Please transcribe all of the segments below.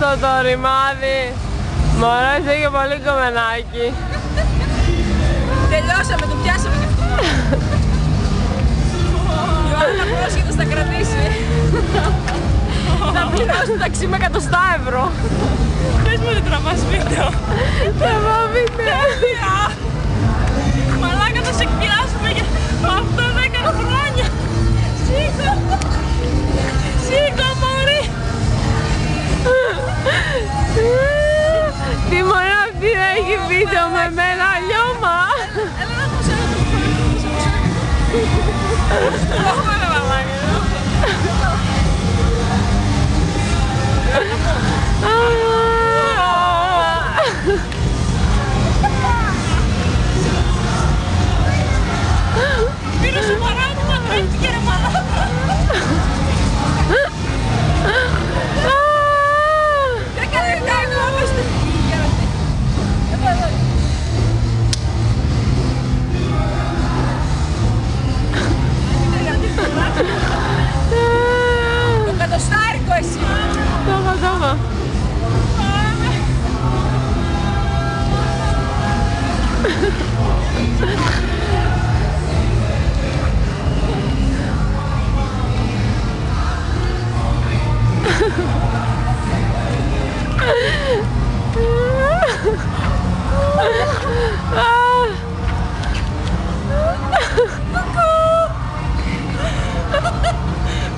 αυτό το ρημάδι. Μωρό, είσαι και πολύ κομμενάκι. Τελειώσαμε, το πιάσαμε και αυτό. Η Ιωάννα πρόσχετος θα κρατήσει. Θα πληρώσει το ταξί με 100 ευρώ. Πες μου δεν τραβάς βίντεο. Τραβάω βίντεο. Μαλάκα θα σε εκπιάσουμε για αυτό 10 χρόνια. Σήκω. Σήκω μωρή. Τι μωρό αυτή να έχει βίντεο με μένα λιώμα. Έλα να ακούσω ένα τρόπο. Έλα μαλάκα. Πήρε σου παράδειγμα, τρέχτηκε ρε μαλάκα. Δεν κάνει όλες τις το κατοστάρικο εσύ. Το έχω.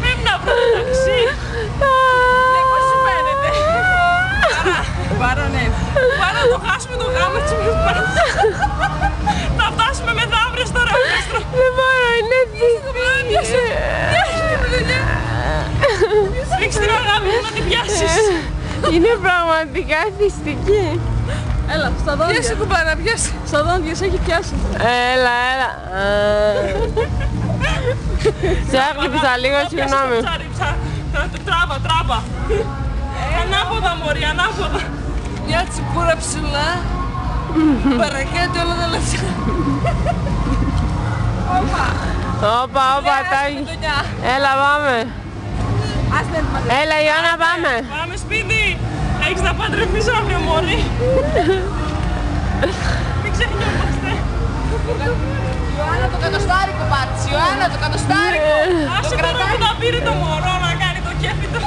Πρέπει να βρω το ταξί. Ναι, πώς σου φαίνεται. Πάρω, ναι. Πάρω να το χάσουμε το γάμο έτσι με πας. Θα φτάσουμε μεθαύριο στο ρεύστρο. Δεν μπορώ, είναι δύσκολο. Ρίξε την αγάπη μου να την πιάσεις. Είναι πραγματικά θυστική. Έλα, στα δόντια. Πιάσε κουμπάρα, πιάσε. Στα δόντια, σε έχει πιάσει. Έλα. Σε άκλειψα λίγο, συγγνώμη. Τράβα. Ανάποδα μωρή, ανάποδα. Μια τσιπούρα ψηλά. Παρακάτω όλα τα λεφτά. Όπα, τάγει. Έλα, πάμε. Έλα, Ιωάννα, πάμε. Πάμε σπίτι. Έχεις να παντρευτείς αύριο μωρή. Μην ξεχνιόμαστε. Ιωάννα το κατοστάρικο πάρτης. Ιωάννα το κατοστάρικο. Άσε τώρα που θα πήρε το μωρό να κάνει το κέφι του.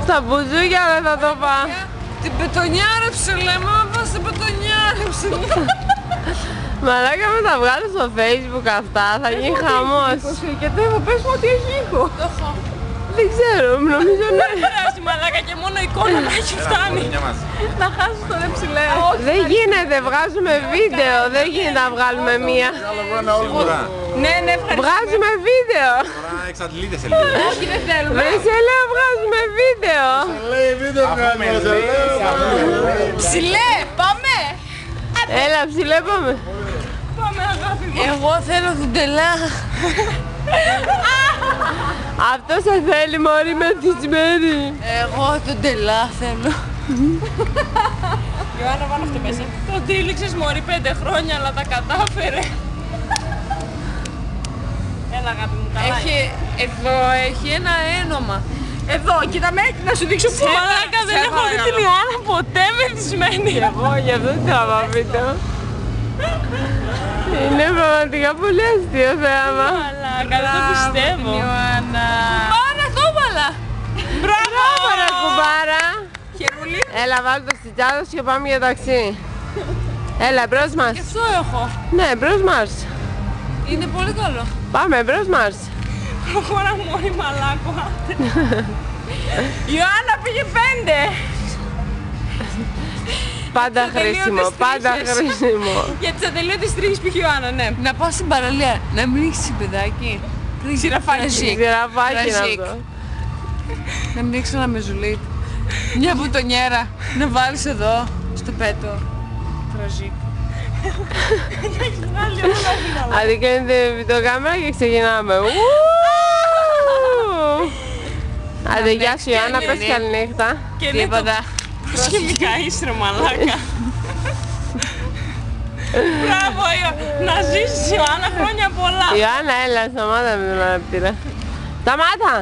Στα μπουζούκια δεν θα το πάω. Την πετονιάρα ψηλέ, μα πας την πετονιάρα ψηλέ. Μαλάκα με τα βγάλω στο Facebook αυτά, θα γίνει χαμός. Και τώρα πες μου ότι έχει ήχο. Το έχω. Δεν ξέρω, νομίζω ναι. Δεν πειράζει μαλάκα και μόνο εικόνα να έχει φτάνει. Να χάσεις το δε ψηλέ. Δεν γίνεται, βγάζουμε βίντεο, δεν γίνεται να βγάλουμε μία. Ναι, ευχαριστώ. Βγάζουμε βίντεο. Τώρα εξαντλείται σε λίγο. Όχι, δεν θέλουμε. Δεν σε λέω βγάζουμε βίντεο. Λέει βίντεο βγάζουμε. Ψηλέ, πάμε. Έλα ψηλέ πάμε. Πάμε αγάπη μου. Εγώ θέλω δουντελά. Αυτό σε θέλει μωρή μεθυσμένη. Εγώ δουντελά θέλω. Ιωάννα, βάλω αυτό μέσα. Το τύλιξες μωρή 5 χρόνια, αλλά τα κατάφερε. Έλα αγάπη μου, καλά. Εδώ έχει ένα ένομα. Εδώ, κοίτα με, να σου δείξω που μαλάκα δεν έχω δει την Ιωάννα ποτέ μεθυσμένη. Εγώ γι' αυτό τραβάω βίντεο. Είναι πραγματικά πολύ αστείο θέαμα. Μαλάκα, δεν το πιστεύω. Ιωάννα. Άρα το έβαλα. Μπράβο ρε κουμπάρα. Χερούλη. Έλα βάλ' το στην τσάντα σου και πάμε για ταξί. Έλα μπρος μας. Και αυτό έχω. Ναι, μπρος μας. Είναι πολύ καλό. Πάμε μπρος μας. Προχώρα μόνη μαλάκο. Ιωάννα πήγε 5. Πάντα χρήσιμο, πάντα χρήσιμο. Για τις ατελείωτες τρίχες πήγε η Ιωάννα, ναι. Να πάω στην παραλία, να μην έχεις παιδάκι. Ζηραφάκι. Ζηραφάκι είναι αυτό. Να μην έχεις ένα μεζουλίτ. Μια μπουτονιέρα. Να βάλεις εδώ, στο πέτο. Τραζίκ. Αντικρίνεται βιντεοκάμερα και ξεκινάμε. Άντε γεια σου Ιωάννα, πες καληνύχτα. Τίποτα. Σχημικά είσαι ρε μαλάκα. Μπράβο να ζήσεις Ιωάννα, χρόνια πολλά. Ιωάννα έλα, σταμάτα με τον αναπτήρα. Σταμάτα!